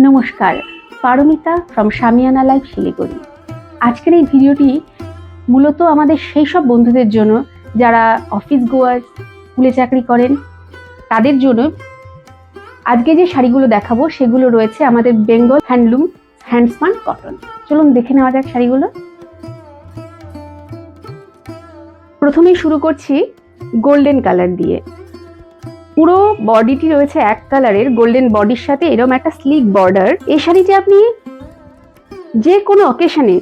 নমস্কার, Paromita from shamiana life Siliguri. আজকের এই ভিডিওটি মূলত আমাদের সেই সব বন্ধুদের জন্য যারা অফিস গোয়ার, স্কুলে চাকরি করেন তাদের জন্য। আজকে যে শাড়িগুলো দেখাবো সেগুলো রয়েছে আমাদের বেঙ্গল হ্যান্ডলুম হ্যান্ডস্পান কটন। চলুন দেখে নেওয়া যাক শাড়িগুলো। প্রথমেই শুরু করছি গোল্ডেন কালার দিয়ে। পুরো বডিটি রয়েছে এক কালারের গোল্ডেন বডির সাথে এরকম একটা স্লিক বর্ডার। এই শাড়িটি আপনি যে কোনো অকেশনে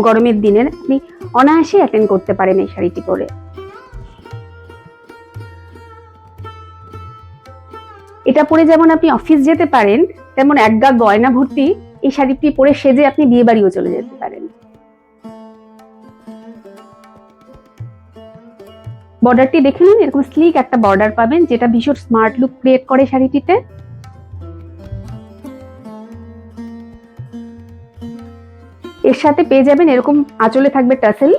গরমের দিনে আপনি অনায়াসে অ্যাটেন্ড করতে পারেন এই শাড়িটি পরে। এটা পরে যেমন আপনি অফিস যেতে পারেন, তেমন এক গা গয়না ভর্তি এই শাড়িটি পরে সেজে আপনি বিয়ে বাড়িও চলে যেতে পারেন। বর্ডারটি দেখে নিন, এরকম স্লিক একটা বর্ডার পাবেন যেটা ভীষণ স্মার্ট লুক ক্রিয়েট করে শাড়িটিতে। এর সাথে পেয়ে যাবেন এরকম আঁচলে থাকবে টাসেল,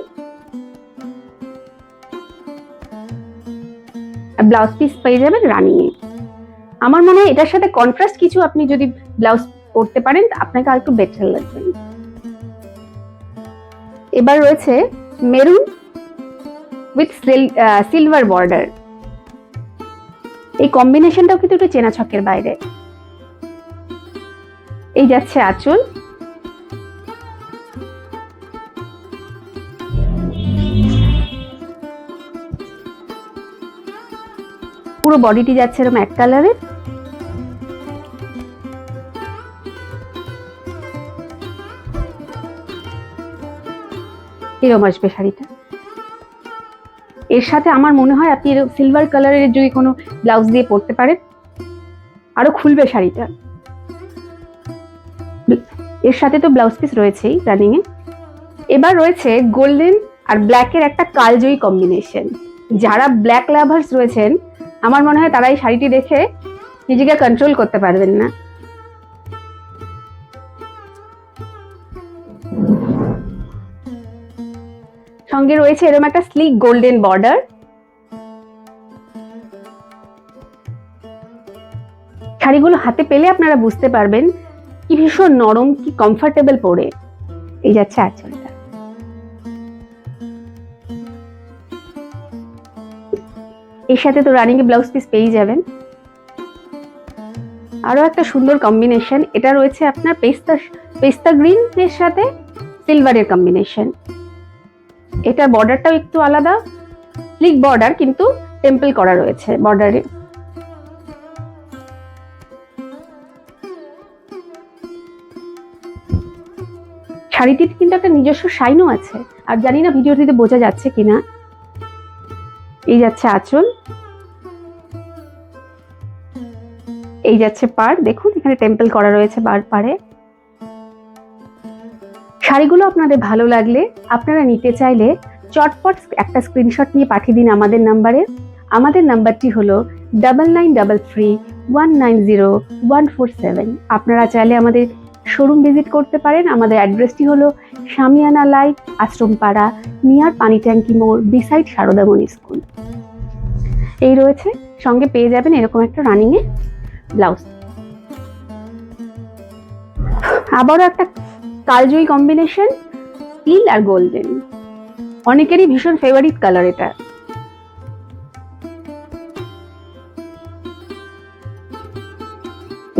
ব্লাউজ পিস পেয়ে যাবেন রানিং এ। আমার মনে হয় এটার সাথে কন্ট্রাস্ট কিছু আপনি যদি ব্লাউজ পরতে পারেন আপনাকে আর একটু বেটার লাগবে। এবার রয়েছে মেরুন উইথ সিলভার বর্ডার। এই কম্বিনেশনটাও কিন্তু একটু চেনা ছকের বাইরে। এই যাচ্ছে আঁচল, পুরো বডিটি যাচ্ছে এরকম এক কালারের। এরকম আসবে শাড়িটা। এর সাথে আমার মনে হয় আপনি সিলভার কালারের যদি কোনো ব্লাউজ দিয়ে পরতে পারেন আরো খুলবে শাড়িটা। এর সাথে তো ব্লাউজ পিস রয়েছেই রানিং এ। এবার রয়েছে গোল্ডেন আর ব্ল্যাকের একটা কালজয়ী কম্বিনেশন। যারা ব্ল্যাক লাভার্স রয়েছেন আমার মনে হয় তারা এই শাড়িটি দেখে নিজেকে কন্ট্রোল করতে পারবেন না। সঙ্গে রয়েছে এরকম একটা স্লিক গোল্ডেন বর্ডার। শাড়িগুলো হাতে পেলে আপনারা বুঝতে পারবেন কি ভীষণ নরম, কি কমফোর্টেবল পরে। এই যাচ্ছে আঁচলটা। এর সাথে তো রানিং এ ব্লাউজ পিস পেয়ে যাবেন। আরো একটা সুন্দর কম্বিনেশন, এটা রয়েছে আপনার পেস্তা গ্রিন এর সাথে সিলভারের কম্বিনেশন। এটা বর্ডারটাও একটু আলাদা, স্লিক বর্ডার কিন্তু টেম্পল করা রয়েছে বর্ডারে। শাড়িটির কিন্তু একটা নিজস্ব শাইনও আছে, আর জানি না ভিডিওটিতে বোঝা যাচ্ছে কিনা। এই যাচ্ছে আঁচল, এই যাচ্ছে পাড়, দেখুন এখানে টেম্পল করা রয়েছে পাড়ে। শাড়িগুলো আপনাদের ভালো লাগলে আপনারা নিতে চাইলে চটপট একটা স্ক্রিনশট নিয়ে পাঠিয়ে দিন আমাদের নাম্বারে। আমাদের নাম্বারটি হলো 9933190147। আপনারা চাইলে আমাদের শোরুম ভিজিট করতে পারেন। আমাদের অ্যাড্রেসটি হলো সামিয়ানা লাইফ, আশ্রমপাড়া, নিয়ার পানি ট্যাঙ্কি মোড়, বিসাইড সারদামণি স্কুল। এই রয়েছে, সঙ্গে পেয়ে যাবেন এরকম একটা রানিং এ ব্লাউজ। আবারও একটা কালজয়ী কম্বিনেশন, স্টিল আর গোল্ডেন। অনেকেরই ভীষণ ফেভারিট কালার এটা।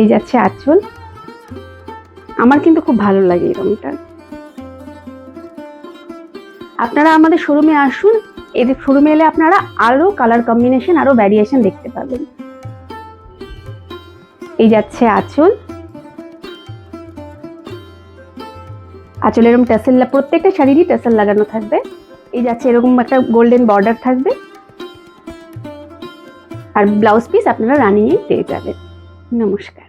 এই যাচ্ছে আঁচল, আমার কিন্তু খুব ভালো লাগে এই রংটা। আপনারা আমাদের শোরুমে আসুন, এদের শোরুমে এলে আপনারা আরো কালার কম্বিনেশন, আরো ভ্যারিয়েশন দেখতে পাবেন। এই যাচ্ছে আঁচল, আঁচলে এরকম টাসেল, প্রত্যেকটা শাড়িরই টাসেল লাগানো থাকবে। এই যাচ্ছে এরকম একটা গোল্ডেন বর্ডার থাকবে, আর ব্লাউজ পিস আপনারা রানিং এ পেয়ে যাবেন। নমস্কার।